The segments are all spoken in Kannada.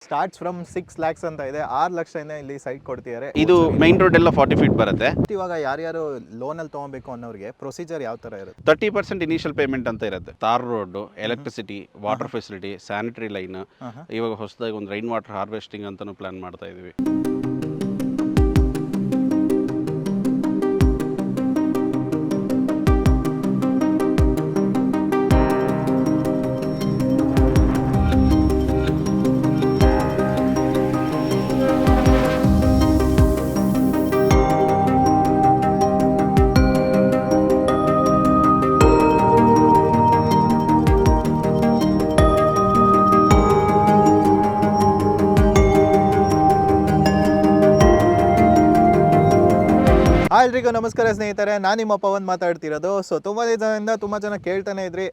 ಸ್ಟಾರ್ಟ್ಸ್ ಫ್ರಮ್ 6 lakhs ಅಂತ ಇದೆ. 6 ಲಕ್ಷದಿಂದ ಇಲ್ಲಿ ಸೈಟ್ ಕೊಡ್ತಿದ್ದಾರೆ. ಇದು ಮೈನ್ ರೋಡ್ ಎಲ್ಲ 40 ಫೀಟ್ ಬರುತ್ತೆ. ಇವಾಗ ಯಾರ್ಯಾರು ಲೋನಲ್ಲಿ ತೊಗೊಬೇಕು ಅನ್ನೋರಿಗೆ ಪ್ರೊಸೀಜರ್ ಯಾವ ಥರ ಇರುತ್ತೆ? 30% ಇನಿಷಿಯಲ್ ಪೇಮೆಂಟ್ ಅಂತ ಇರುತ್ತೆ. Tar road, electricity, water facility, sanitary line, ಇವಾಗ ಹೊಸದಾಗಿ ಒಂದು ರೈನ್ ವಾಟರ್ ಹಾರ್ವೆಸ್ಟಿಂಗ್ ಅಂತಾನು ಪ್ಲಾನ್ ಮಾಡ್ತಾ ಇದೀವಿ. ಎಲ್ರಿಗೂ ನಮಸ್ಕಾರ ಸ್ನೇಹಿತರೆ, ನಾನು ನಿಮ್ಮ ಪವನ್ ಮಾತಾಡ್ತಿರೋದು. ಸೊ ತುಂಬ ದಿನದಿಂದ ತುಂಬ ಜನ ಕೇಳ್ತಾನೆ ಇದ್ರಿ,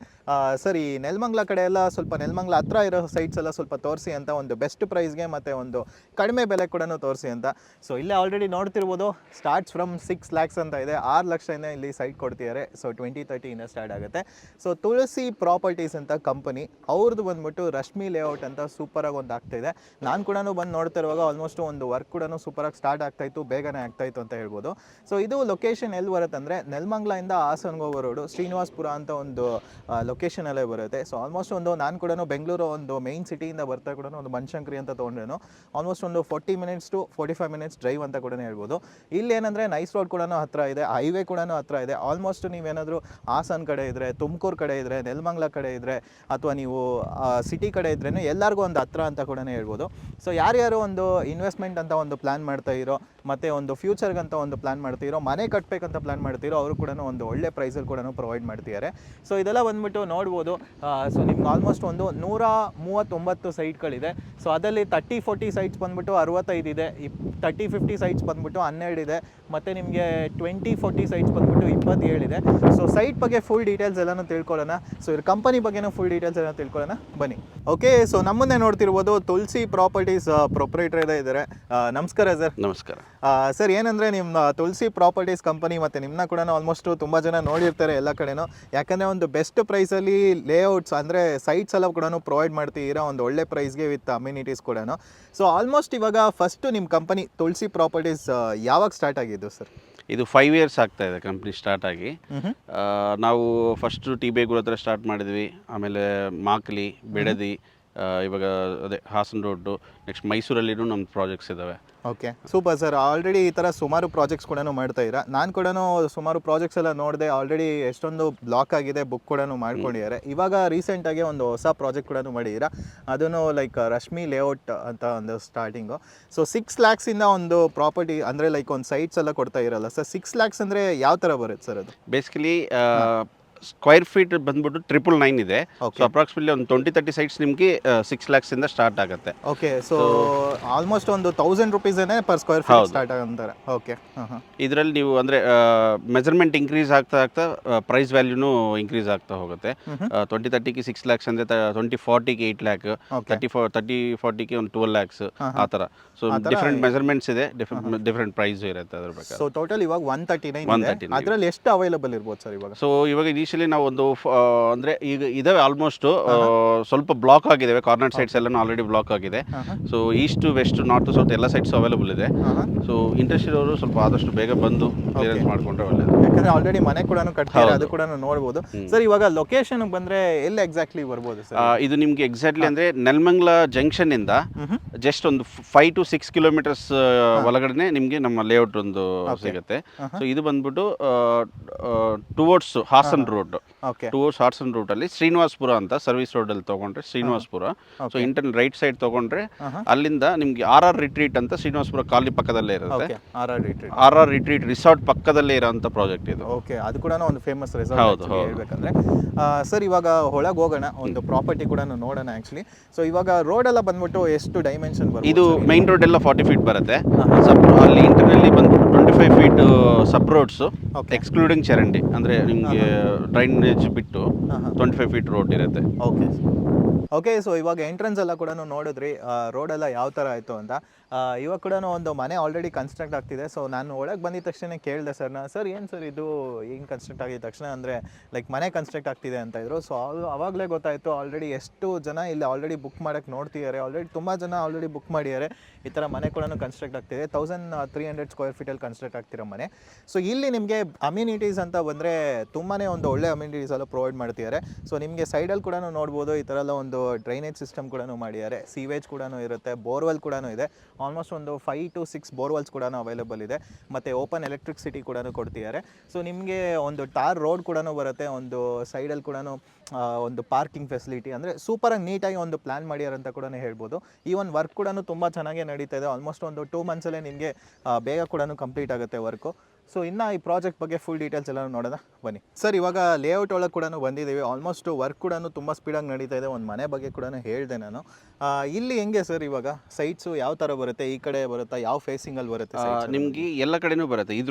ಸರ್ ಈ ನೆಲಮಂಗಲ ಕಡೆ ಎಲ್ಲ ಸ್ವಲ್ಪ ನೆಲಮಂಗಲ ಹತ್ರ ಇರೋ ಸೈಟ್ಸ್ ಎಲ್ಲ ಸ್ವಲ್ಪ ತೋರಿಸಿ ಅಂತ, ಒಂದು ಬೆಸ್ಟ್ ಪ್ರೈಸ್ಗೆ ಮತ್ತು ಒಂದು ಕಡಿಮೆ ಬೆಲೆ ಕೂಡ ತೋರಿಸಿ ಅಂತ. ಸೊ ಇಲ್ಲೇ ಆಲ್ರೆಡಿ ನೋಡ್ತಿರ್ಬೋದು, ಸ್ಟಾರ್ಟ್ಸ್ ಫ್ರಮ್ 6 lakhs ಅಂತ ಇದೆ. 6 ಲಕ್ಷದಿಂದ ಇಲ್ಲಿ ಸೈಟ್ ಕೊಡ್ತಿದ್ದಾರೆ. ಸೊ 2030 ಸ್ಟಾರ್ಟ್ ಆಗುತ್ತೆ. ಸೊ ತುಳಸಿ ಪ್ರಾಪರ್ಟೀಸ್ ಅಂತ ಕಂಪನಿ ಅವ್ರದ್ದು ಬಂದ್ಬಿಟ್ಟು ರಶ್ಮಿ ಲೇಔಟ್ ಅಂತ ಸೂಪರಾಗಿ ಒಂದು ಆಗ್ತಾಯಿದೆ. ನಾನು ಕೂಡ ಬಂದು ನೋಡ್ತಿರುವಾಗ ಆಲ್ಮೋಸ್ಟ್ ಒಂದು ವರ್ಕ್ ಕೂಡ ಸೂಪರಾಗಿ ಸ್ಟಾರ್ಟ್ ಆಗ್ತಾಯಿತ್ತು, ಬೇಗನೆ ಆಗ್ತಾಯಿತ್ತು ಅಂತ ಹೇಳ್ಬೋದು. ಸೊ ಇದು ಲೊಕೇಶನ್ ಎಲ್ಲಿ ಬರುತ್ತೆ ಅಂದರೆ ನೆಲಮಂಗಲದಿಂದ ಹಾಸನ್ಗೆ ಹೋಗೋ ರೋಡು ಶ್ರೀನಿವಾಸಪುರ ಅಂತ ಒಂದು ಲೊಕೇಶನಲ್ಲೇ ಬರುತ್ತೆ. ಸೊ ಆಲ್ಮೋಸ್ಟ್ ಒಂದು ನಾನು ಕೂಡ ಬೆಂಗಳೂರು ಒಂದು ಮೈನ್ ಸಿಟಿಯಿಂದ ಬರ್ತಾ ಕೂಡ ಒಂದು ಬನಶಂಕರಿ ಅಂತ ತೊಗೊಂಡ್ರೇನು ಆಲ್ಮೋಸ್ಟ್ ಒಂದು 40 minutes to 45 minutes ಡ್ರೈವ್ ಅಂತ ಕೂಡ ಹೇಳ್ಬೋದು. ಇಲ್ಲಿ ಏನಂದರೆ ನೈಸ್ ರೋಡ್ ಕೂಡ ಹತ್ರ ಇದೆ, ಹೈವೇ ಕೂಡ ಹತ್ರ ಇದೆ. ಆಲ್ಮೋಸ್ಟ್ ನೀವೇನಾದರೂ ಹಾಸನ್ ಕಡೆ ಇದ್ದರೆ, ತುಮಕೂರು ಕಡೆ ಇದ್ದರೆ, ನೆಲಮಂಗಲ ಕಡೆ ಇದ್ದರೆ, ಅಥವಾ ನೀವು ಸಿಟಿ ಕಡೆ ಇದ್ರೂ ಎಲ್ಲರಿಗೂ ಒಂದು ಹತ್ರ ಅಂತ ಕೂಡ ಹೇಳ್ಬೋದು. ಸೊ ಯಾರ್ಯಾರು ಒಂದು ಇನ್ವೆಸ್ಟ್ಮೆಂಟ್ ಅಂತ ಒಂದು ಪ್ಲ್ಯಾನ್ ಮಾಡ್ತಾ ಇರೋ, ಮತ್ತು ಒಂದು ಫ್ಯೂಚರ್ಗಂತ ಒಂದು ಪ್ಲ್ಯಾನ್ ಮಾಡ್ತಿರೋ, ಮನೆ ಕಟ್ಟಬೇಕಂತ ಪ್ಲ್ಯಾನ್ ಮಾಡ್ತಿರೋ ಅವರು ಕೂಡ ಒಂದು ಒಳ್ಳೆ ಪ್ರೈಸಲ್ಲಿ ಕೂಡ ಪ್ರೊವೈಡ್ ಮಾಡ್ತಿದ್ದಾರೆ. ಸೊ ಇದೆಲ್ಲ ಬಂದ್ಬಿಟ್ಟು ನೋಡ್ಬೋದು. ಸೊ ನಿಮ್ಗೆ ಆಲ್ಮೋಸ್ಟ್ ಒಂದು 139 ಸೈಟ್ಗಳಿದೆ. ಸೊ ಅದರಲ್ಲಿ 30-40 ಸೈಟ್ಸ್ ಬಂದ್ಬಿಟ್ಟು 65 ಇದೆ, 30-50 ಸೈಟ್ಸ್ ಬಂದ್ಬಿಟ್ಟು 12 ಇದೆ, ಮತ್ತು ನಿಮಗೆ 20-40 ಸೈಟ್ಸ್ ಬಂದ್ಬಿಟ್ಟು 27 ಇದೆ. ಸೊ ಸೈಟ್ ಬಗ್ಗೆ ಫುಲ್ ಡೀಟೇಲ್ಸ್ ಎಲ್ಲನೂ ತಿಳ್ಕೊಳ್ಳೋಣ. ಸೊ ಇದ್ರ ಕಂಪನಿ ಬಗ್ಗೆನೂ ಫುಲ್ ಡೀಟೇಲ್ಸ್ ಎಲ್ಲ ತಿಳ್ಕೊಳ್ಳೋಣ, ಬನ್ನಿ. ಓಕೆ, ಸೊ ನಮ್ಮನ್ನೇ ನೋಡ್ತಿರ್ಬೋದು ತುಳಸಿ ಪ್ರಾಪರ್ಟೀಸ್ ಪ್ರೊಪ್ರೈಟರ್ ಇದ್ದಾರೆ. ನಮಸ್ಕಾರ ಸರ್. ನಮಸ್ಕಾರ ಸರ್. ಏನಂದರೆ ನಿಮ್ಮ ತುಳಸಿ ಪ್ರಾಪರ್ಟೀಸ್ ಕಂಪನಿ ಮತ್ತು ನಿಮ್ಮನ್ನ ಕೂಡ ಆಲ್ಮೋಸ್ಟ್ ತುಂಬ ಜನ ನೋಡಿರ್ತಾರೆ ಎಲ್ಲ ಕಡೆನೂ, ಯಾಕಂದರೆ ಒಂದು ಬೆಸ್ಟ್ ಪ್ರೈಸಲ್ಲಿ ಲೇಔಟ್ಸ್ ಅಂದರೆ ಸೈಟ್ಸ್ ಎಲ್ಲ ಕೂಡ ಪ್ರೊವೈಡ್ ಮಾಡ್ತೀರಾ ಒಂದು ಒಳ್ಳೆ ಪ್ರೈಸ್ಗೆ ವಿತ್ ಅಮ್ಯುನಿಟೀಸ್ ಕೂಡ. ಸೊ ಆಲ್ಮೋಸ್ಟ್ ಇವಾಗ ಫಸ್ಟು ನಿಮ್ಮ ಕಂಪನಿ ತುಳಸಿ ಪ್ರಾಪರ್ಟೀಸ್ ಯಾವಾಗ ಸ್ಟಾರ್ಟ್ ಆಗಿದ್ದು ಸರ್? ಇದು 5 years ಆಗ್ತಾ ಇದೆ ಕಂಪ್ನಿ ಸ್ಟಾರ್ಟ್ ಆಗಿ. ನಾವು ಫಸ್ಟು ಟಿ-ಬೇಗೂರ್ ಹತ್ರ ಸ್ಟಾರ್ಟ್ ಮಾಡಿದ್ವಿ, ಆಮೇಲೆ ಮಾಕ್ಲಿ, ಬೆಡದಿ, ಇವಾಗ ಅದೇ ಹಾಸನ್ ರೋಡು, ನೆಕ್ಸ್ಟ್ ಮೈಸೂರಲ್ಲಿನೂ ನಮ್ಮ ಪ್ರಾಜೆಕ್ಟ್ಸ್ ಇದ್ದಾವೆ. Okay, super sir. ಆಲ್ರೆಡಿ ಈ ಥರ ಸುಮಾರು ಪ್ರಾಜೆಕ್ಟ್ಸ್ ಕೂಡ ಮಾಡ್ತಾ ಇದ್ದೀರಾ. ನಾನು ಕೂಡ ಸುಮಾರು ಪ್ರಾಜೆಕ್ಟ್ಸ್ ಎಲ್ಲ ನೋಡಿದೆ, ಆಲ್ರೆಡಿ ಎಷ್ಟೊಂದು ಬ್ಲಾಕ್ ಆಗಿದೆ, ಬುಕ್ ಕೂಡ ಮಾಡ್ಕೊಂಡಿದ್ದಾರೆ. ಇವಾಗ ರೀಸೆಂಟಾಗಿ ಒಂದು ಹೊಸ ಪ್ರಾಜೆಕ್ಟ್ ಕೂಡ ಮಾಡಿದ್ದೀರಾ, ಅದನ್ನು ಲೈಕ್ ರಶ್ಮಿ ಲೇಔಟ್ ಅಂತ ಒಂದು ಸ್ಟಾರ್ಟಿಂಗು. ಸೊ 6 lakhs ಒಂದು ಪ್ರಾಪರ್ಟಿ ಅಂದರೆ ಲೈಕ್ ಒಂದು ಸೈಟ್ಸ್ ಎಲ್ಲ ಕೊಡ್ತಾ ಇರಲ್ಲ ಸರ್. 6 lakhs ಅಂದರೆ ಯಾವ ಥರ ಬರುತ್ತೆ ಸರ್ ಅದು? ಬೇಸಿಕಲಿ ಸ್ಕ್ವೈರ್ ಫೀಟ್ ಬಂದ್ಬಿಟ್ಟು 999 ಇದೆ. ಸೊ ಅಪ್ರಾಕ್ಸಿಮೇಟ್ಲಿ ಒಂದು 20-30 ಸೈಟ್ಸ್ ನಿಮಗೆ 6 lakhs ಇಂದ ಸ್ಟಾರ್ಟ್ ಆಗುತ್ತೆ. ಓಕೆ, ಸೊ ಆಲ್ಮೋಸ್ಟ್ ಒಂದು 1000 rupees per square feet start ಆಗಂತಾರೆ. ಓಕೆ, ಇದರಲ್ಲಿ ನೀವು ಅಂದರೆ ಮೆಜರ್ಮೆಂಟ್ ಇನ್ಕ್ರೀಸ್ ಆಗ್ತಾ ಆಗ್ತಾ ಪ್ರೈಸ್ ವ್ಯಾಲ್ಯೂನು ಇನ್ಕ್ರೀಸ್ ಆಗ್ತಾ ಹೋಗುತ್ತೆ. 20-30ಗೆ 6 lakhs ಅಂದರೆ 20-40ಗೆ 8 lakh, 30-40ಗೆ ಒಂದು 12 lakhs ಆ ಥರ. ಸೊ ಡಿಫ್ರೆಂಟ್ ಮೆಜರ್ಮೆಂಟ್ಸ್ ಇದೆ, ಡಿಫ್ರೆಂಟ್ ಪ್ರೈಸ್ ಇರುತ್ತೆ ಅದ್ರ ಬಗ್ಗೆ. ಸೊ ಟೋಟಲ್ ಇವಾಗ 139 ಅದರಲ್ಲಿ ಎಷ್ಟು ಅವೈಲಬಲ್ ಇರ್ಬೋದು ಸರ್ ಇವಾಗ? ಸೊ ಇವಾಗ ಇನಿಷಿಯಲಿ ನಾವು ಒಂದು ಅಂದರೆ ಈಗ ಇದಾವೆ ಆಲ್ಮೋಸ್ಟ್ ಸ್ವಲ್ಪ ಬ್ಲಾಕ್ ಆಗಿದ್ದಾವೆ. ಕಾರ್ನರ್ ಸೈಟ್ಸ್ ಎಲ್ಲ ಆಲ್ರೆಡಿ ಬ್ಲಾಕ್ ಆಗಿದೆ. So east, west, north, south ಎಲ್ಲ ಸೈಟ್ಸ್ ಅವೈಲಬಲ್ ಇದೆ. ಸೊ ಇಂಟ್ರೆಸ್ಟ್ ಇರೋರು ಸ್ವಲ್ಪ ಆದಷ್ಟು ಬೇಗ ಬಂದು ಕ್ಲಿಯರೆನ್ಸ್ ಮಾಡ್ಕೊಂಡ್ರೆ ಒಳ್ಳೆಯದು, ಯಾಕಂದ್ರೆ ಆಲ್ರೆಡಿ ಮನೆ ಕೂಡ ಕಟ್ತಾರೆ, ಅದು ಕೂಡ ನೋಡ್ಬೋದು. ಸರ್ ಇವಾಗ ಲೊಕೇಶನ್ ಬಂದ್ರೆ ಎಲ್ಲಿ ಎಕ್ಸಾಕ್ಟ್ಲಿ ಬರ್ಬೋದು ಸರ್? ಇದು ನಿಮ್ಗೆ ಎಕ್ಸಾಕ್ಟ್ಲಿ ಅಂದ್ರೆ ನೆಲಮಂಗಲ ಜಂಕ್ಷನ್ ಇಂದ ಜಸ್ಟ್ ಒಂದು 5 to 6 kilometers ಒಳಗಡೆ ನಿಮ್ಗೆ ನಮ್ಮ ಲೇಔಟ್ ಒಂದು ಸಿಗುತ್ತೆ. ಸೊ ಇದು ಬಂದ್ಬಿಟ್ಟು towards Hassan road, towards Hassan route ಅಲ್ಲಿ ಶ್ರೀನಿವಾಸಪುರ ಅಂತ ಸರ್ವಿಸ್ ರೋಡ್ ಅಲ್ಲಿ ತಗೊಂಡ್ರೆ Srinivasapura. So internal right side ತಗೊಂಡ್ರೆ ಅಲ್ಲಿಂದ ನಿಮ್ಗೆ RR ರಿಟ್ರೀಟ್ ಅಂತ ಶ್ರೀನಿವಾಸಪುರ ಕಾಲನಿ ಪಕ್ಕದಲ್ಲೇ ಇರುತ್ತೆ. RR ರಿಟ್ರೀಟ್ ರಿಸಾರ್ಟ್ ಪಕ್ಕದಲ್ಲೇ ಇರೋಂಥ ಪ್ರಾಜೆಕ್ಟ್ ಇದು. ಓಕೆ, ಅದು ಕೂಡ ಒಂದು ಫೇಮಸ್ ರಿಸಾರ್ಟ್ ಹೇಳ್ಬೇಕಂದ್ರೆ. ಸರ್ ಇವಾಗ ಒಳಗೆ ಹೋಗೋಣ, ಒಂದು ಪ್ರಾಪರ್ಟಿ ಕೂಡ ನೋಡೋಣ ಆಕ್ಚುಲಿ. ಸೊ ಇವಾಗ ರೋಡ್ ಎಲ್ಲ ಬಂದ್ಬಿಟ್ಟು ಎಷ್ಟು ಡೈಮೆನ್ಷನ್ ಬರುತ್ತೆ? ಇದು ಮೈನ್ ರೋಡ್ ಎಲ್ಲ 40 feet ಬರುತ್ತೆ. ಅಲ್ಲಿ ಇಂಟರ್ನಲ್ಲಿ ಬಂದ್ಬಿಟ್ಟು 25 feet ಸಬ್ ರೋಡ್ಸ್ ಎಕ್ಸ್ಕ್ಲೂಡಿಂಗ್ ಚರಂಡಿ, ಅಂದ್ರೆ ನಿಮಗೆ ಡ್ರೈನೇಜ್ ಬಿಟ್ಟು 25 feet ರೋಡ್ ಇರುತ್ತೆ. ಓಕೆ, ಓಕೆ, ಸೊ ಇವಾಗ ಎಂಟ್ರೆನ್ಸ್ ಎಲ್ಲ ಕೂಡ ನೋಡಿದ್ರಿ, ರೋಡ್ ಎಲ್ಲ ಯಾವ ಥರ ಆಯಿತು ಅಂತ. ಇವಾಗ ಕೂಡ ಒಂದು ಮನೆ ಆಲ್ರೆಡಿ ಕನ್ಸ್ಟ್ರಕ್ಟ್ ಆಗ್ತಿದೆ. ಸೊ ನಾನು ಒಳಗೆ ಬಂದಿದ ತಕ್ಷಣ ಕೇಳಿದೆ ಸರ್ನ, ಸರ್ ಏನು ಸರ್ ಇದು ಹಿಂಗೆ ಕನ್ಸ್ಟ್ರಕ್ಟ್ ಆಗಿದ ತಕ್ಷಣ ಅಂದರೆ ಲೈಕ್ ಮನೆ ಕನ್ಸ್ಟ್ರಕ್ಟ್ ಆಗ್ತಿದೆ ಅಂತ ಇದ್ರು. ಸೊ ಅವಾಗಲೇ ಗೊತ್ತಾಯಿತು ಆಲ್ರೆಡಿ ಎಷ್ಟು ಜನ ಇಲ್ಲಿ ಆಲ್ರೆಡಿ ಬುಕ್ ಮಾಡೋಕ್ಕೆ ನೋಡ್ತಿದ್ದಾರೆ. ಆಲ್ರೆಡಿ ತುಂಬ ಜನ ಆಲ್ರೆಡಿ ಬುಕ್ ಮಾಡಿದ್ದಾರೆ. ಈ ಥರ ಮನೆ ಕೂಡ ಕನ್ಸ್ಟ್ರಕ್ಟ್ ಆಗ್ತಿದೆ. 1300 ಸ್ಕ್ವೇರ್ ಫೀಟಲ್ಲಿ ಕನ್ಸ್ಟ್ರಕ್ಟ್ ಆಗ್ತಿರೋ ಮನೆ. ಸೊ ಇಲ್ಲಿ ನಿಮಗೆ ಅಮ್ಯುನಿಟೀಸ್ ಅಂತ ಬಂದರೆ ತುಂಬಾ ಒಂದು ಒಳ್ಳೆ ಅಮ್ಯುನಿಟೀಸ್ ಎಲ್ಲ ಪ್ರೊವೈಡ್ ಮಾಡ್ತಿದ್ದಾರೆ. ಸೊ ನಿಮಗೆ ಸೈಡಲ್ಲಿ ಕೂಡ ನೋಡ್ಬೋದು ಈ ಥರ ಎಲ್ಲ ಒಂದು ಡ್ರೈನೇಜ್ ಸಿಸ್ಟಮ್ ಕೂಡ ಮಾಡಿದ್ದಾರೆ. ಸೀವೇಜ್ ಕೂಡ ಇರುತ್ತೆ, ಬೋರ್ವೆಲ್ ಕೂಡ ಇದೆ. ಆಲ್ಮೋಸ್ಟ್ ಒಂದು 5 to 6 ಬೋರ್ವೆಲ್ಸ್ ಕೂಡ ಅವೈಲೇಬಲ್ ಇದೆ. ಮತ್ತು ಓಪನ್ ಎಲೆಕ್ಟ್ರಿಸಿಟಿ ಕೂಡ ಕೊಡ್ತಿದ್ದಾರೆ. ಸೊ ನಿಮಗೆ ಒಂದು ಟಾರ್ ರೋಡ್ ಕೂಡ ಬರುತ್ತೆ. ಒಂದು ಸೈಡಲ್ಲಿ ಕೂಡ ಒಂದು ಪಾರ್ಕಿಂಗ್ ಫೆಸಿಲಿಟಿ ಅಂದರೆ ಸೂಪರಾಗಿ ನೀಟಾಗಿ ಒಂದು ಪ್ಲ್ಯಾನ್ ಮಾಡ್ಯಾರ ಅಂತ ಕೂಡ ಹೇಳ್ಬೋದು. ಈ ಒಂದು ವರ್ಕ್ ಕೂಡ ತುಂಬ ಚೆನ್ನಾಗೇ ನಡೀತಾ ಇದೆ. ಆಲ್ಮೋಸ್ಟ್ ಒಂದು 2 ಮಂತ್ಸಲ್ಲೇ ನಿಮಗೆ ಬೇಗ ಕೂಡ ಕಂಪ್ಲೀಟ್ ಆಗುತ್ತೆ ವರ್ಕು. ಸೊ ಇನ್ನು ಈ ಪ್ರಾಜೆಕ್ಟ್ ಬಗ್ಗೆ ಫುಲ್ ಡೀಟೇಲ್ಸ್ ಎಲ್ಲ ನೋಡೋಣ ಬನ್ನಿ. ಸರ್ ಇವಾಗ ಲೇಔಟ್ ಒಳಗೆ ಕೂಡ ಬಂದಿದ್ದೀವಿ. ಆಲ್ಮೋಸ್ಟ್ ವರ್ಕ್ ಕೂಡ ತುಂಬ ಸ್ಪೀಡಾಗಿ ನಡೀತಾ ಇದೆ. ಒಂದು ಮನೆ ಬಗ್ಗೆ ಕೂಡ ಹೇಳಿದೆ ನಾನು. ಇಲ್ಲಿ ಹೆಂಗೆ ಸರ್ ಇವಾಗ ಸೈಟ್ಸು ಯಾವ ಥರ ಬರುತ್ತೆ? ಈ ಕಡೆ ಬರುತ್ತಾ? ಯಾವ ಫೇಸಿಂಗಲ್ಲಿ ಬರುತ್ತೆ? ನಿಮ್ಗೆ ಎಲ್ಲ ಕಡೆನೂ ಬರುತ್ತೆ. ಇದು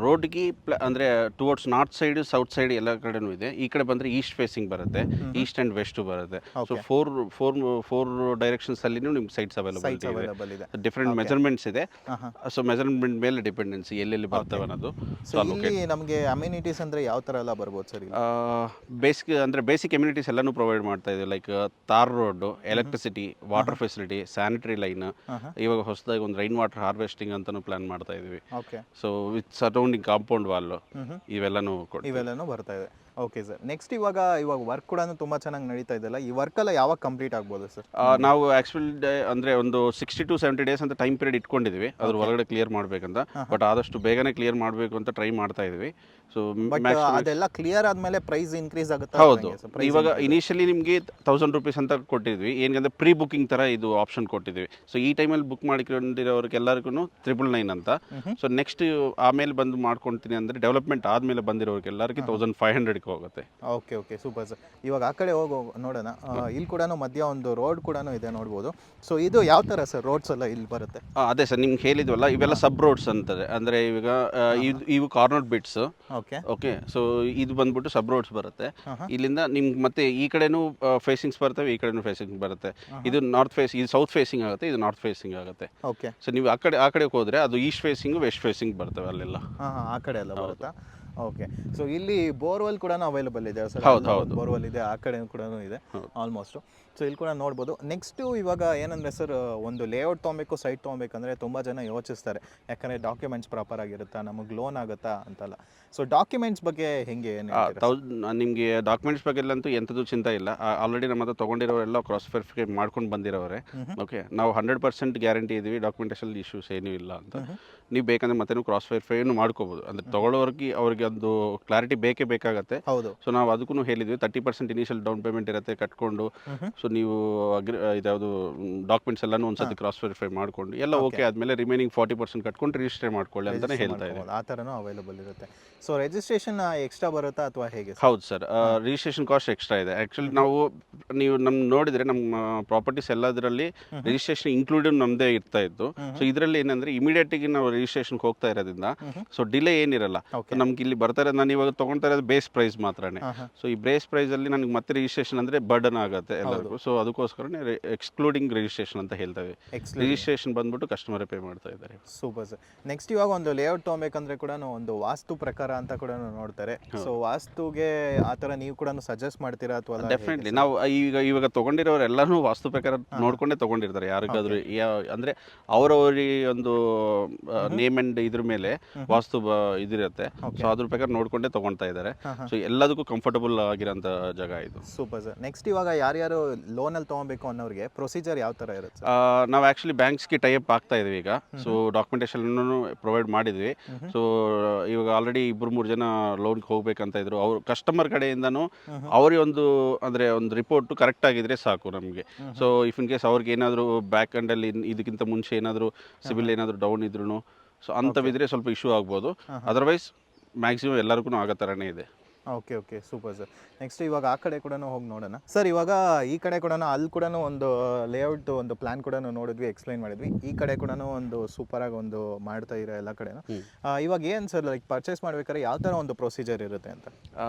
ರೋಡ್ಗೆ ಅಂದರೆ towards north side, south side ಎಲ್ಲ ಕಡೆನೂ ಇದೆ. ಈ ಕಡೆ ಬಂದರೆ ಈಸ್ಟ್ ಫೇಸಿಂಗ್ ಬರುತ್ತೆ, ಈಸ್ಟ್ ಆ್ಯಂಡ್ ವೆಸ್ಟ್ ಬರುತ್ತೆ. ಸೊ ಫೋರ್ ಡೈರೆಕ್ಷನ್ಸ್ ಅಲ್ಲಿನೂ ನಿಮ್ಗೆ ಸೈಟ್ಸ್ ಅವೈಲೇಬಲ್ ಇದೆ. ಡಿಫ್ರೆಂಟ್ ಮೆಜರ್ಮೆಂಟ್ಸ್ ಇದೆ. ಸೊ ಮೆಜರ್ಮೆಂಟ್ ಮೇಲೆ ಡಿಪೆಂಡೆನ್ಸಿ ಎಲ್ಲೆಲ್ಲಿ ಬರ್ತವೆ ಅನ್ನೋದು. ಸೊ ಇಲ್ಲಿ ನಮಗೆ ಅಮ್ಯುನಿಟೀಸ್ ಅಂದರೆ ಯಾವ ಥರ ಎಲ್ಲ ಬರ್ಬೋದು ಸರ್? ಬೇಸಿಕ್ ಅಮ್ಯುನಿಟೀಸ್ ಎಲ್ಲನೂ ಪ್ರೊವೈಡ್ ಮಾಡ್ತಾ ಇದೆ. Like tar road, electricity, water facility, sanitary line. ಇವಾಗ ಹೊಸದಾಗಿ ಒಂದು ರೈನ್ ವಾಟರ್ ಹಾರ್ವೆಸ್ಟಿಂಗ್ ಅಂತಾನು ಪ್ಲಾನ್ ಮಾಡ್ತಾ ಇದೀವಿ. So with surrounding compound wall ಇವೆಲ್ಲನೂ ಬರ್ತಾ ಇದೆ. ಓಕೆ ಸರ್, ನೆಕ್ಸ್ಟ್ ಇವಾಗ ವರ್ಕ್ ಕೂಡ ತುಂಬ ಚೆನ್ನಾಗಿ ನಡೀತಾ ಇದೆಯಲ್ಲ, ಈ ವರ್ಕ್ ಎಲ್ಲ ಯಾವಾಗ ಕಂಪ್ಲೀಟ್ ಆಗ್ಬೋದು ಸರ್? ನಾವು ಆಕ್ಚುಲಿ ಅಂದರೆ ಒಂದು 60 to 70 days ಅಂತ ಟೈಮ್ ಪೀರಿಯಡ್ ಇಟ್ಕೊಂಡಿದ್ವಿ ಅದ್ರ ಒಳಗಡೆ ಕ್ಲಿಯರ್ ಮಾಡಬೇಕಂತ. ಬಟ್ ಆದಷ್ಟು ಬೇಗನೆ ಕ್ಲಿಯರ್ ಮಾಡಬೇಕು ಅಂತ ಟ್ರೈ ಮಾಡ್ತಾ ಇದೀವಿ. ಸೊ ಅದೆಲ್ಲ ಕ್ಲಿಯರ್ ಆದ್ಮೇಲೆ ಪ್ರೈಸ್ ಇನ್ಕ್ರೀಸ್ ಆಗುತ್ತೆ? ಹೌದು, ಇವಾಗ ಇನಿಷಿಯಲಿ ನಿಮಗೆ 1000 rupees ಅಂತ ಕೊಟ್ಟಿದ್ವಿ. ಏನಂದ್ರೆ ಪ್ರೀ ಬುಕಿಂಗ್ ತರ ಇದು ಆಪ್ಷನ್ ಕೊಟ್ಟಿದ್ವಿ. ಸೊ ಈ ಟೈಮಲ್ಲಿ ಬುಕ್ ಮಾಡಿಕೊಂಡಿರೋರಿಗೆಲ್ಲರಿಗೂ 999 ಅಂತ. ಸೊ ನೆಕ್ಸ್ಟ್ ಆಮೇಲೆ ಬಂದು ಮಾಡ್ಕೊಳ್ತೀನಿ ಅಂದ್ರೆ ಡೆವಲಪ್ಮೆಂಟ್ ಆದ್ಮೇಲೆ ಬಂದಿರೋರಿಗೆಲ್ಲರಿಗೆ 1500 ಹೋಗುತ್ತೆ. Okay super sir. ಇವಾಗ ಆ ಕಡೆ ಹೋಗೋ ನೋಡೋಣ. ಇಲ್ಲಿ ಕೂಡ ಮಧ್ಯ ಒಂದು ರೋಡ್ ಕೂಡ ಇದೆ ನೋಡ್ಬೋದು. ಸೊ ಇದು ಯಾವ ಥರ ಸರ್ ರೋಡ್ಸ್ ಎಲ್ಲ ಇಲ್ಲಿ ಬರುತ್ತೆ? ಅದೇ ಸರ್, ನಿಮ್ಗೆ ಹೇಳಿದ್ವಲ್ಲ ಇವೆಲ್ಲ ಸಬ್ ರೋಡ್ಸ್ ಅಂತಾರೆ. ಅಂದರೆ ಇವಾಗ ಇವು ಕಾರ್ನರ್ ಬಿಟ್ಸ್. ಓಕೆ, ಸೊ ಇದು ಬಂದ್ಬಿಟ್ಟು ಸಬ್ ರೋಡ್ಸ್ ಬರುತ್ತೆ. ಇಲ್ಲಿಂದ ನಿಮ್ಗೆ ಮತ್ತೆ ಈ ಕಡೆನೂ ಫೇಸಿಂಗ್ಸ್ ಬರ್ತವೆ, ಈ ಕಡೆನೂ ಫೇಸಿಂಗ್ ಬರುತ್ತೆ. ಇದು ನಾರ್ತ್ ಫೇಸ್, ಇದು ಸೌತ್ ಫೇಸಿಂಗ್ ಆಗುತ್ತೆ, ಇದು ನಾರ್ತ್ ಫೇಸಿಂಗ್ ಆಗುತ್ತೆ. ಓಕೆ, ಸೊ ನೀವು ಆ ಕಡೆ ಹೋದ್ರೆ ಅದು ಈಸ್ಟ್ ಫೇಸಿಂಗ್, ವೆಸ್ಟ್ ಫೇಸಿಂಗ್ ಬರ್ತವೆ ಅಲ್ಲೆಲ್ಲ. ಆ ಕಡೆ ಎಲ್ಲ ಬರುತ್ತಾ? ಓಕೆ, ಸೊ ಇಲ್ಲಿ ಬೋರ್ವೆಲ್ ಕೂಡ ಅವೈಲೇಬಲ್ ಇದೆ ಸರ್? ಹೌದು, ಬೋರ್ವೆಲ್ ಇದೆ, ಆ ಕಡೆ ಕೂಡ ಇದೆ ಆಲ್ಮೋಸ್ಟ್. ಸೊ ಇಲ್ಲಿ ಕೂಡ ನೋಡ್ಬೋದು. ನೆಕ್ಸ್ಟು ಇವಾಗ ಏನಂದರೆ ಸರ್, ಒಂದು ಲೇಔಟ್ ತೊಗೊಬೇಕು, ಸೈಟ್ ತೊಗೊಬೇಕಂದ್ರೆ ತುಂಬ ಜನ ಯೋಚಿಸ್ತಾರೆ. ಯಾಕಂದರೆ ಡಾಕ್ಯುಮೆಂಟ್ಸ್ ಪ್ರಾಪರ್ ಆಗಿರುತ್ತಾ, ನಮಗೆ ಲೋನ್ ಆಗುತ್ತಾ ಅಂತಲ್ಲ. ಸೊ ಡಾಕ್ಯುಮೆಂಟ್ಸ್ ಬಗ್ಗೆ ಹೆಂಗೆ ನಿಮಗೆ ಡಾಕ್ಯುಮೆಂಟ್ಸ್ ಬಗ್ಗೆ ಅಂತೂ ಎಂಥದ್ದು ಚಿಂತೆ ಇಲ್ಲ. ಆಲ್ರೆಡಿ ನಮ್ಮ ಹತ್ರ ತೊಗೊಂಡಿರೋರೆಲ್ಲ ಕ್ರಾಸ್ ವೆರಿಫೈ ಮಾಡ್ಕೊಂಡು ಬಂದಿರೋರೆ. ಓಕೆ, ನಾವು 100% ಗ್ಯಾರಂಟಿ ಇದ್ದೀವಿ, ಡಾಕ್ಯುಮೆಂಟೇಷನ್ ಇಶ್ಯೂಸ್ ಏನೂ ಇಲ್ಲ ಅಂತ. ನೀವು ಬೇಕಂದ್ರೆ ಮತ್ತೆ ಕ್ರಾಸ್ ವೆರಿಫೈನು ಮಾಡ್ಕೋಬೋದು. ಅಂದರೆ ತೊಗೊಳ್ಳೋರಿಗೆ ಅವ್ರಿಗೆ ಒಂದು ಕ್ಲಾರಿಟಿ ಬೇಕಾಗತ್ತೆ. ಹೌದು. ಸೊ ನಾವು ಅದಕ್ಕೂ ಹೇಳಿದ್ವಿ 30% ಇನಿಷಿಯಲ್ ಡೌನ್ ಪೇಮೆಂಟ್ ಇರುತ್ತೆ ಕಟ್ಕೊಂಡು. ಸೊ ನೀವು ಇದ್ಯಾವುದು ಡಾಕ್ಯುಮೆಂಟ್ಸ್ ಎಲ್ಲನೂ ಒಂದ್ಸತಿ ಕ್ರಾಸ್ ವೆರಿಫೈ ಮಾಡ್ಕೊಂಡು ಎಲ್ಲ ಓಕೆ ಆದಮೇಲೆ ರಿಮೈನಿಂಗ್ 40% ಕಟ್ಕೊಂಡು ರಿಜಿಸ್ಟರ್ ಮಾಡ್ಕೊಳ್ಳಿ ಅಂತಾನೆ ಹೇಳ್ತಾ ಇದ್ದೀವಿ. ಆ ಥರನೂ ಅವೈಲೇಬಲ್ ಇರುತ್ತೆ. ಸೊ ರಿಜಿಸ್ಟ್ರೇಷನ್ ಎಕ್ಸ್ಟ್ರಾ ಬರುತ್ತಾ ಅಥವಾ ಹೇಗೆ? ಹೌದು ಸರ್, ರಿಜಿಸ್ಟ್ರೇಷನ್ ಕಾಸ್ಟ್ ಎಕ್ಸ್ಟ್ರಾ ಇದೆ. ಆ್ಯಕ್ಚುಲಿ ನೀವು ನೋಡಿದರೆ ನಮ್ಮ ಪ್ರಾಪರ್ಟೀಸ್ ಎಲ್ಲದರಲ್ಲಿ ರಿಜಿಸ್ಟ್ರೇಷನ್ ಇನ್ಕ್ಲೂಡೆಡ್ ನಮ್ಮದೇ ಇರ್ತಾ ಇತ್ತು. ಸೊ ಇದರಲ್ಲಿ ಏನಂದರೆ ಇಮಿಡಿಯೇಟಾಗಿ ನಾವು ರಿಜಿಸ್ಟ್ರೇಷನ್ಗೆ ಹೋಗ್ತಾ ಇರೋದ್ರಿಂದ ಸೊ ಡಿಲೇ ಏನಿರಲ್ಲ. ನಮ್ಗೆ ಇಲ್ಲಿ ಬರ್ತಾರೆ, ನಾನು ಇವಾಗ ತೊಗೊಳ್ತಾ ಇರೋದು ಬೇಸ್ ಪ್ರೈಸ್ ಮಾತ್ರನೇ. ಸೊ ಈ ಬೇಸ್ ಪ್ರೈಸಲ್ಲಿ ನನಗೆ ಮತ್ತೆ ರಿಜಿಸ್ಟ್ರೇಷನ್ ಅಂದರೆ ಬರ್ಡನ್ ಆಗುತ್ತೆ ಎಲ್ಲರಿಗೂ. ಸೊ ಅದಕ್ಕೋಸ್ಕರನೇ ಎಕ್ಸ್ಕ್ಲೂಡಿಂಗ್ ರಿಜಿಸ್ಟ್ರೇಷನ್ ಅಂತ ಹೇಳ್ತೇವೆ. ರಿಜಿಸ್ಟ್ರೇಷನ್ ಬಂದ್ಬಿಟ್ಟು ಕಸ್ಟಮರ್ ಪೇ ಮಾಡ್ತಾ ಇದ್ದಾರೆ. Super sir. ನೆಕ್ಸ್ಟ್ ಇವಾಗ ಒಂದು ಲೇಔಟ್ ತೊಗೊಬೇಕಂದ್ರೆ ಕೂಡ ಒಂದು ವಾಸ್ತು ಪ್ರಕಾರ ಅಂತ ಕೂಡ ನೋಡ್ತಾರೆ. ಸೊ ವಾಸ್ತುಗೆ ಆ ಥರ ನೀವು ಕೂಡ ಸಜೆಸ್ಟ್ ಮಾಡ್ತೀರಾ ಅಥವಾ? ಡೆಫಿನೆಟ್ಲಿ, ನಾವು ಇವಾಗ ತೊಗೊಂಡಿರೋರೆಲ್ಲರೂ ವಾಸ್ತು ಪ್ರಕಾರ ನೋಡ್ಕೊಂಡೇ ತೊಗೊಂಡಿರ್ತಾರೆ. ಯಾರಿಗಾದ್ರೂ ಅಂದರೆ ಅವರವರಿಗೆ ಒಂದು ನೇಮ್ ಅಂಡ್ ಇದ್ರ ಮೇಲೆ ವಾಸ್ತು ಇದಿರುತ್ತೆ. ಸೊ ಅದ್ರ ಪ್ರಕಾರ ನೋಡ್ಕೊಂಡೇ ತೊಗೊಳ್ತಾ ಇದ್ದಾರೆ. ಸೊ ಎಲ್ಲದಕ್ಕೂ ಕಂಫರ್ಟಬಲ್ ಆಗಿರೋಂಥ ಜಾಗ ಇದು. Super sir. ನೆಕ್ಸ್ಟ್ ಇವಾಗ ಯಾರ್ಯಾರು ಲೋನಲ್ಲಿ ತೊಗೊಬೇಕು ಅನ್ನೋರಿಗೆ ಪ್ರೊಸೀಜರ್ ಯಾವ ಥರ ಇರುತ್ತೆ? ನಾವು ಆ್ಯಕ್ಚುಲಿ ಬ್ಯಾಂಕ್ಸ್ಗೆ ಟೈ ಅಪ್ ಆಗ್ತಾ ಇದೀವಿ ಈಗ. ಸೊ ಡಾಕ್ಯುಮೆಂಟೇಷನ್ ಪ್ರೊವೈಡ್ ಮಾಡಿದ್ವಿ. ಸೊ ಇವಾಗ ಆಲ್ರೆಡಿ 2-3 ಜನ ಲೋನ್ಗೆ ಹೋಗ್ಬೇಕಂತ ಇದ್ರು. ಅವ್ರು ಕಸ್ಟಮರ್ ಕಡೆಯಿಂದನೂ ಅವ್ರಿಗೆ ಒಂದು ರಿಪೋರ್ಟ್ ಕರೆಕ್ಟ್ ಆಗಿದ್ರೆ ಸಾಕು ನಮಗೆ. ಸೊ ಇಫ್ ಇನ್ ಕೇಸ್ ಅವ್ರಿಗೆ ಏನಾದರೂ ಬ್ಯಾಕ್ ಎಂಡಲ್ಲಿ ಇದಕ್ಕಿಂತ ಮುಂಚೆ ಏನಾದರೂ ಸಿಬಿಲ್ ಏನಾದರೂ ಡೌನ್ ಇದ್ರೂ ಸೊ ಅಂಥವಿದ್ರೆ ಸ್ವಲ್ಪ ಇಶ್ಯೂ ಆಗ್ಬೋದು. ಅದರ್ವೈಸ್ ಮ್ಯಾಕ್ಸಿಮಮ್ ಎಲ್ಲರಿಗೂ ಆಗೋ ಥರನೇ ಇದೆ. Okay okay super sir. Next ಇವಾಗ ಆ ಕಡೆ ಕೂಡ ಹೋಗಿ ನೋಡೋಣ ಸರ್. ಇವಾಗ ಈ ಕಡೆ ಕೂಡ ಅಲ್ಲಿ ಕೂಡ ಒಂದು ಲೇಔಟ್ ಒಂದು ಪ್ಲಾನ್ ಕೂಡ ನೋಡಿದ್ವಿ, ಎಕ್ಸ್ಪ್ಲೈನ್ ಮಾಡಿದ್ವಿ. ಈ ಕಡೆ ಕೂಡ ಒಂದು ಸೂಪರಾಗಿ ಒಂದು ಮಾಡ್ತಾ ಇರೋ ಎಲ್ಲ ಕಡೆನೂ. ಇವಾಗ ಏನು ಸರ್ ಲೈಕ್ ಪರ್ಚೇಸ್ ಮಾಡ್ಬೇಕಾದ್ರೆ ಯಾವ ಥರ ಒಂದು ಪ್ರೊಸೀಜರ್ ಇರುತ್ತೆ ಅಂತ?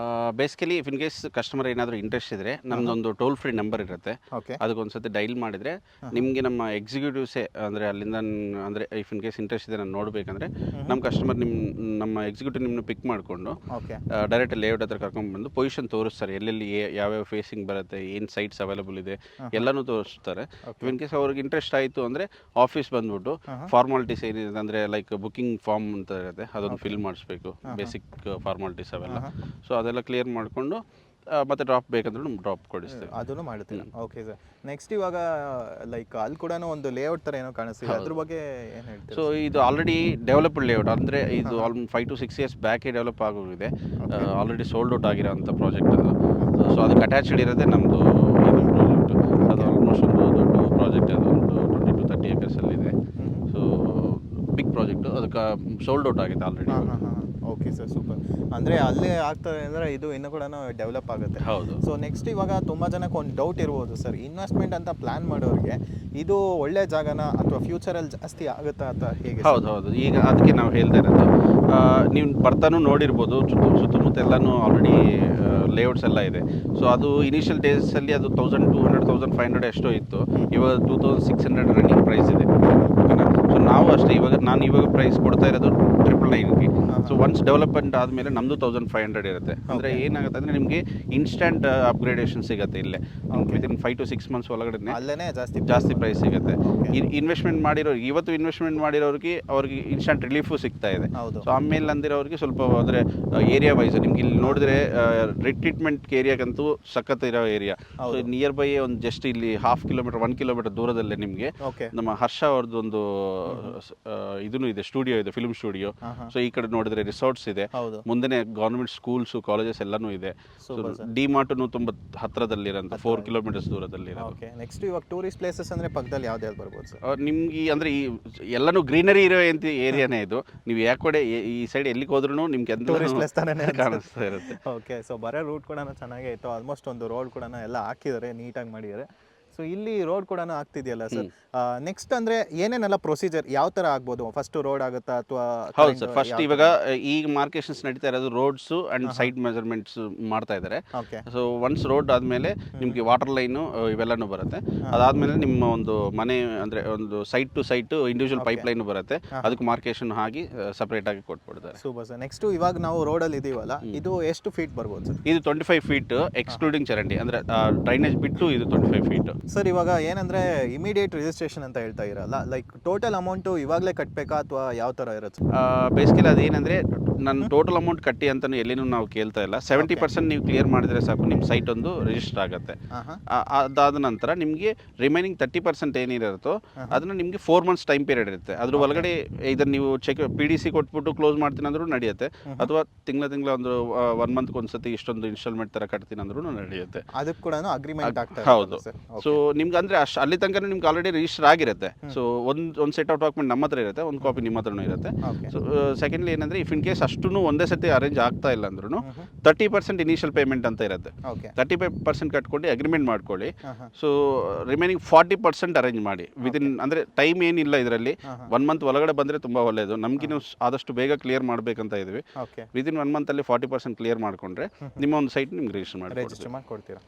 Basically if in case customer ಏನಾದರೂ ಇಂಟ್ರೆಸ್ಟ್ ಇದ್ದರೆ ನಮ್ಮದೊಂದು ಟೋಲ್ ಫ್ರೀ ನಂಬರ್ ಇರುತ್ತೆ. ಓಕೆ, ಅದಕ್ಕೊಂದ್ಸತಿ ಡೈಲ್ ಮಾಡಿದರೆ ನಿಮಗೆ ನಮ್ಮ ಎಕ್ಸಿಕ್ಯೂಟಿವ್ಸೇ ಅಂದರೆ ಅಲ್ಲಿಂದ ಅಂದರೆ ಇಫ್ ಇನ್ ಕೇಸ್ ಇಂಟ್ರೆಸ್ಟ್ ಇದೆ ನಾನು ನೋಡಬೇಕಂದ್ರೆ ನಮ್ಮ ಕಸ್ಟಮರ್ ನಮ್ಮ ಎಕ್ಸಿಕ್ಯೂಟಿವ್ ನಿಮ್ಮನ್ನು ಪಿಕ್ ಮಾಡಿಕೊಂಡು ಓಕೆ, ಡೈರೆಕ್ಟ್ ಲೇಔಟ್ ಹತ್ರ ಕರ್ಕೊಂಡ್ಬಂದು ಪೊಸಿಷನ್ ತೋರಿಸ್ತಾರೆ, ಎಲ್ಲೆಲ್ಲಿ ಯಾವ್ಯಾವ ಫೇಸಿಂಗ್ ಬರುತ್ತೆ, ಏನು ಸೈಟ್ಸ್ ಅವೈಲಬಲ್ ಇದೆ ಎಲ್ಲನೂ ತೋರಿಸ್ತಾರೆ. ಇನ್ ಕೇಸ್ ಅವ್ರಿಗೆ ಇಂಟ್ರೆಸ್ಟ್ ಆಯಿತು ಅಂದರೆ ಆಫೀಸ್ ಬಂದ್ಬಿಟ್ಟು ಫಾರ್ಮಾಲಿಟೀಸ್ ಏನಿದೆ ಅಂದರೆ ಲೈಕ್ ಬುಕಿಂಗ್ ಫಾರ್ಮ್ ಅಂತ ಇರುತ್ತೆ, ಅದೊಂದು ಫಿಲ್ ಮಾಡಿಸ್ಬೇಕು, ಬೇಸಿಕ್ ಫಾರ್ಮಾಲಿಟೀಸ್ ಅವೆಲ್ಲ. ಸೊ ಅದೆಲ್ಲ ಕ್ಲಿಯರ್ ಮಾಡಿಕೊಂಡು ಮತ್ತೆ ಡ್ರಾಪ್ ಬೇಕಂದ್ರೆ ಡ್ರಾಪ್ ಕೊಡಿಸ್ತೀವಿ, ಅದನ್ನು ಮಾಡ್ತೀವಿ. Okay sir. ನೆಕ್ಸ್ಟ್ ಇವಾಗ ಲೈಕ್ ಅಲ್ಲಿ ಕೂಡ ಒಂದು ಲೇಔಟ್ ಥರ ಏನೋ ಕಾಣಿಸ್ತಿದೆ, ಅದ್ರ ಬಗ್ಗೆ ಏನು ಹೇಳ್ತೀವಿ? ಸೊ ಇದು ಆಲ್ರೆಡಿ ಡೆವಲಪ್ಡ್ ಲೇಔಟ್, ಅಂದರೆ ಇದು 5 to 6 years ಬ್ಯಾಕೇ ಡೆವಲಪ್ ಆಗೋಗಿದೆ. ಆಲ್ರೆಡಿ ಸೋಲ್ಡ್ ಔಟ್ ಆಗಿರೋಂಥ ಪ್ರಾಜೆಕ್ಟ್ ಅದು. ಸೊ ಅದಕ್ಕೆ ಅಟ್ಯಾಚ್ಡ್ ಇರೋದೇ ನಮ್ಮದು ಇದು ಪ್ರಾಜೆಕ್ಟ್. ಅದು ಆಲ್ಮೋಸ್ಟ್ ಒಂದು ದೊಡ್ಡ ಪ್ರಾಜೆಕ್ಟ್, ಅದು ಒಂದು 20 to 30 acres ಇದೆ. ಸೊ ಬಿಗ್ ಪ್ರಾಜೆಕ್ಟು, ಅದಕ್ಕೆ ಸೋಲ್ಡ್ ಔಟ್ ಆಗಿದೆ ಆಲ್ರೆಡಿ. Okay sir, super. ಅಂದರೆ ಅಲ್ಲೇ ಆಗ್ತದೆ ಅಂದರೆ ಇದು ಇನ್ನೂ ಕೂಡ ಡೆವಲಪ್ ಆಗುತ್ತೆ. ಹೌದು. ಸೊ ನೆಕ್ಸ್ಟ್ ಇವಾಗ ತುಂಬ ಜನಕ್ಕೆ ಒಂದು ಡೌಟ್ ಇರ್ಬೋದು ಸರ್, ಇನ್ವೆಸ್ಟ್ಮೆಂಟ್ ಅಂತ ಪ್ಲ್ಯಾನ್ ಮಾಡೋರಿಗೆ ಇದು ಒಳ್ಳೆ ಜಾಗನ ಅಥವಾ ಫ್ಯೂಚರಲ್ಲಿ ಜಾಸ್ತಿ ಆಗುತ್ತಾ ಅಥವಾ ಹೇಗೆ? ಹೌದು ಹೌದು, ಈಗ ಅದಕ್ಕೆ ನಾವು ಹೇಳ್ತಾ ಇರೋದು, ನೀವು ಬರ್ತಾನೂ ನೋಡಿರ್ಬೋದು ಸುತ್ತಮುತ್ತ ಎಲ್ಲನೂ ಆಲ್ರೆಡಿ ಲೇಔಟ್ಸ್ ಎಲ್ಲ ಇದೆ. ಸೊ ಅದು ಇನಿಷಿಯಲ್ ಡೇಸಲ್ಲಿ ಅದು 1200 1500 ಎಷ್ಟೋ ಇತ್ತು, ಇವಾಗ 2600 ರನ್ನಿಂಗ್ ಪ್ರೈಸ್ ಇದೆ. ಓಕೆನಾ? ಸೊ ನಾವು ಅಷ್ಟೇ ನಾನು ಇವಾಗ ಪ್ರೈಸ್ ಕೊಡ್ತಾ ಇರೋದು 999ಗೆ. ಸೊ ಒನ್ಸ್ ಡೆವಲಪ್ಮೆಂಟ್ ಆದಮೇಲೆ ನಮ್ಮದು 1500 ಇರುತ್ತೆ. ಅಂದರೆ ಏನಾಗುತ್ತೆ ಅಂದರೆ ನಿಮಗೆ ಇನ್ಸ್ಟಂಟ್ ಅಪ್ಗ್ರೇಡೇಷನ್ ಸಿಗುತ್ತೆ ಇಲ್ಲೇ. ವಿತಿನ್ 5 to 6 months ಒಳಗಡೆ ಅಲ್ಲೇ ಜಾಸ್ತಿ ಪ್ರೈಸ್ ಸಿಗುತ್ತೆ. ಇನ್ವೆಸ್ಟ್ಮೆಂಟ್ ಮಾಡಿರೋರಿಗೆ, ಇವತ್ತು ಇನ್ವೆಸ್ಟ್ಮೆಂಟ್ ಮಾಡಿರೋರಿಗೆ ಅವ್ರಿಗೆ ಇನ್ಸ್ಟಂಟ್ ರಿಲೀಫು ಸಿಗ್ತಾ ಇದೆ. ಸೊ ಆಮೇಲೆ ಅಂದಿರೋರಿಗೆ ಸ್ವಲ್ಪ ಅಂದರೆ ಏರಿಯಾ ವೈಸ್ ನಿಮ್ಗೆ ಇಲ್ಲಿ ನೋಡಿದ್ರೆ ಟ್ರೀಟ್ಮೆಂಟ್ ಏರಿಯಾಗಂತೂ ಸಖತ್ ಇರೋ ಏರಿಯಾ. ಸೊ ನಿಯರ್ ಬೈ ಒಂದು ಜಸ್ಟ್ ಇಲ್ಲಿ 1/2 kilometer 1 kilometer ದೂರದಲ್ಲೇ ನಿಮಗೆ ನಮ್ಮ ಹರ್ಷ ಅವ್ರದ್ದು ಒಂದು ಇದೂ ಇದೆ, ಸ್ಟುಡಿಯೋ ಇದೆ, ಫಿಲ್ಮ್ ಸ್ಟುಡಿಯೋ. ಸೊ ಈ ಕಡೆ ನೋಡಿದ್ರೆ ರಿಸಾರ್ಟ್ಸ್ ಇದೆ, ಮುಂದೆನೆ ಗೌರ್ಮೆಂಟ್ ಸ್ಕೂಲ್ಸ್ ಕಾಲೇಜಸ್ ಎಲ್ಲನೂ ಇದೆ. ಡಿ ಮಾರ್ಟ್ನು ತುಂಬ ಹತ್ರದಲ್ಲಿರೋಂಥ 4 kilometers ದೂರದಲ್ಲಿರೋದು. ಓಕೆ. ನೆಕ್ಸ್ಟ್ ಇವಾಗ ಟೂರಿಸ್ಟ್ ಪ್ಲೇಸಸ್ ಅಂದರೆ ಪಕ್ಕದಲ್ಲಿ ಯಾವ್ದು ಬರ್ಬೋದು ಸರ್? ನಿಮ್ಗೆ ಅಂದರೆ ಈ ಎಲ್ಲನೂ ಗ್ರೀನರಿ ಇರೋ ಏರಿಯಾನೇ ಇದು. ನೀವು ಯಾಕಡೆ ಈ ಸೈಡ್ ಎಲ್ಲಿಗೆ ಹೋದ್ರೂ ನಿಮ್ಗೆ ಟೂರಿಸ್ಟ್ ಪ್ಲೇಸ್ ತಾನೇ ಕಾಣಿಸ್ತಾ ಇರುತ್ತೆ. ಓಕೆ. ಸೊ ಬರೋ ರೂಟ್ ಕೂಡ ಚೆನ್ನಾಗೇ ಇತ್ತು, ಆಲ್ಮೋಸ್ಟ್ ಒಂದು ರೋಡ್ ಕೂಡ ಎಲ್ಲ ಹಾಕಿದ್ದಾರೆ, ನೀಟಾಗಿ ಮಾಡಿದ್ದಾರೆ. ಸೊ ಇಲ್ಲಿ ರೋಡ್ ಕೂಡ ಆಗ್ತಿದೆಯಲ್ಲ ಸರ್. ನೆಕ್ಸ್ಟ್ ಅಂದರೆ ಏನೇನೆಲ್ಲ ಪ್ರೊಸೀಜರ್ ಯಾವ ಥರ ಆಗ್ಬೋದು? ಫಸ್ಟ್ ರೋಡ್ ಆಗುತ್ತಾ ಅಥವಾ? ಹೌದು ಸರ್, ಫಸ್ಟ್ ಇವಾಗ ಈಗ ಮಾರ್ಕೆಷನ್ಸ್ ನಡೀತಾ ಇರೋದು ರೋಡ್ಸು ಆ್ಯಂಡ್ ಸೈಟ್ ಮೆಜರ್ಮೆಂಟ್ಸ್ ಮಾಡ್ತಾ ಇದ್ದಾರೆ. ಸೊ ಒನ್ಸ್ ರೋಡ್ ಆದಮೇಲೆ ನಿಮಗೆ ವಾಟರ್ ಲೈನು ಇವೆಲ್ಲನೂ ಬರುತ್ತೆ. ಅದಾದಮೇಲೆ ನಿಮ್ಮ ಒಂದು ಮನೆ ಅಂದರೆ ಒಂದು site to site individual pipe line ಬರುತ್ತೆ, ಅದಕ್ಕೆ ಮಾರ್ಕೇಷನ್ ಆಗಿ ಸಪ್ರೇಟ್ ಆಗಿ ಕೊಟ್ಬಿಡ್ತಾರೆ. Super sir. ನೆಕ್ಸ್ಟ್ ಇವಾಗ ನಾವು ರೋಡಲ್ಲಿ ಇದೀವಲ್ಲ, ಇದು ಎಷ್ಟು ಫೀಟ್ ಬರ್ಬೋದು ಸರ್? ಇದು 25 feet ಎಕ್ಸ್ಕ್ಲೂಡಿಂಗ್ ಚರಂಡಿ, ಅಂದರೆ ಡ್ರೈನೇಜ್ ಬಿಟ್ಟು ಇದು 25 feet. ಸರ್ ಇವಾಗ ಏನಂದರೆ ಇಮಿಡಿಯೇಟ್ ರಿಜಿಸ್ಟ್ರೇಷನ್ ಅಂತ ಹೇಳ್ತಾ ಇರಲ್ಲ, ಲೈಕ್ ಟೋಟಲ್ ಅಮೌಂಟು ಇವಾಗಲೇ ಕಟ್ಟಬೇಕಾ ಅಥವಾ ಯಾವ ಥರ ಇರುತ್ತೆ? ಬೇಸಿಕಲಿ ಅದೇನೆಂದರೆ ನಾನು ಟೋಟಲ್ ಅಮೌಂಟ್ ಕಟ್ಟಿ ಅಂತಲೂ ಎಲ್ಲಿನೂ ನಾವು ಕೇಳ್ತಾ ಇಲ್ಲ. 70% ನೀವು ಕ್ಲಿಯರ್ ಮಾಡಿದರೆ ಸಾಕು, ನಿಮ್ಮ ಸೈಟ್ ಒಂದು ರಿಜಿಸ್ಟರ್ ಆಗುತ್ತೆ. ಅದಾದ ನಂತರ ನಿಮಗೆ ರಿಮೈನಿಂಗ್ 30% ಏನಿರುತ್ತೋ ಅದನ್ನು ನಿಮಗೆ 4 months ಟೈಮ್ ಪೀರಿಯಡ್ ಇರುತ್ತೆ. ಅದ್ರ ಒಳಗಡೆ ಇದನ್ನು ನೀವು ಚೆಕ್ PDC ಕೊಟ್ಬಿಟ್ಟು ಕ್ಲೋಸ್ ಮಾಡ್ತೀನಿ ಅಂದ್ರೂ ನಡೆಯುತ್ತೆ, ಅಥವಾ ತಿಂಗಳ ಒಂದು 1 month ಒಂದ್ಸತಿ ಇಷ್ಟೊಂದು ಇನ್ಸ್ಟಾಲ್ಮೆಂಟ್ ಥರ ಕಟ್ತೀನಿ ಅಂದ್ರೂ ನಡೆಯುತ್ತೆ. ಅದಕ್ಕೆ ಕೂಡ ಅಗ್ರಿಮೆಂಟ್ ಆಗ್ತದೆ. ಹೌದು. ಸೊ ನಿಮ್ಗೆ ಅಂದರೆ ಅಲ್ಲಿ ತನಕ ನಿಮ್ಗೆ ಆಲ್ರೆಡಿ ರಿಜಿಸ್ಟರ್ ಆಗಿರುತ್ತೆ. ಸೊ ಒಂದು ಸೆಟ್ ಆಫ್ ಡಾಕ್ಯುಮೆಂಟ್ ನಮ್ಮ ಹತ್ರ ಇರುತ್ತೆ, ಒಂದು ಕಾಪಿ ನಿಮ್ಮ ಹತ್ರನೂ ಇರುತ್ತೆ. ಸೊ ಸೆಕೆಂಡ್ಲಿ ಏನಂದರೆ ಇಫ್ ಇನ್ ಕೇಸ್ ಅಷ್ಟೂ ಒಂದೇ ಸತಿ ಅರೇಂಜ್ ಆಗ್ತಾ ಇಲ್ಲ ಅಂದ್ರೂ 30% ಇನಿಷಿಯಲ್ ಪೇಮೆಂಟ್ ಅಂತ ಇರುತ್ತೆ. 35% ಕಟ್ಕೊಂಡು ಅಗ್ರಿಮೆಂಟ್ ಮಾಡ್ಕೊಳ್ಳಿ. ಸೊ ರಿಮೈನಿಂಗ್ 40% ಅರೇಂಜ್ ಮಾಡಿ ವಿದಿನ್, ಅಂದರೆ ಟೈಮ್ ಏನಿಲ್ಲ ಇದರಲ್ಲಿ. 1 month ಒಳಗಡೆ ಬಂದರೆ ತುಂಬ ಒಳ್ಳೆಯದು. ನಮಗಿನ್ನೂ ಆದಷ್ಟು ಬೇಗ ಕ್ಲಿಯರ್ ಮಾಡಬೇಕಂತ ಇದ್ವಿ. ವಿದಿನ್ 1 month ಅಲ್ಲಿ 40% ಕ್ಲಿಯರ್ ಮಾಡಿಕೊಂಡ್ರೆ ನಿಮ್ಮ ಒಂದು ಸೈಟ್ ನಿಮ್ಗೆ ರಿಜಿಸ್ಟರ್ ಮಾಡಿ ಕೊಡ್ತೀರಾ.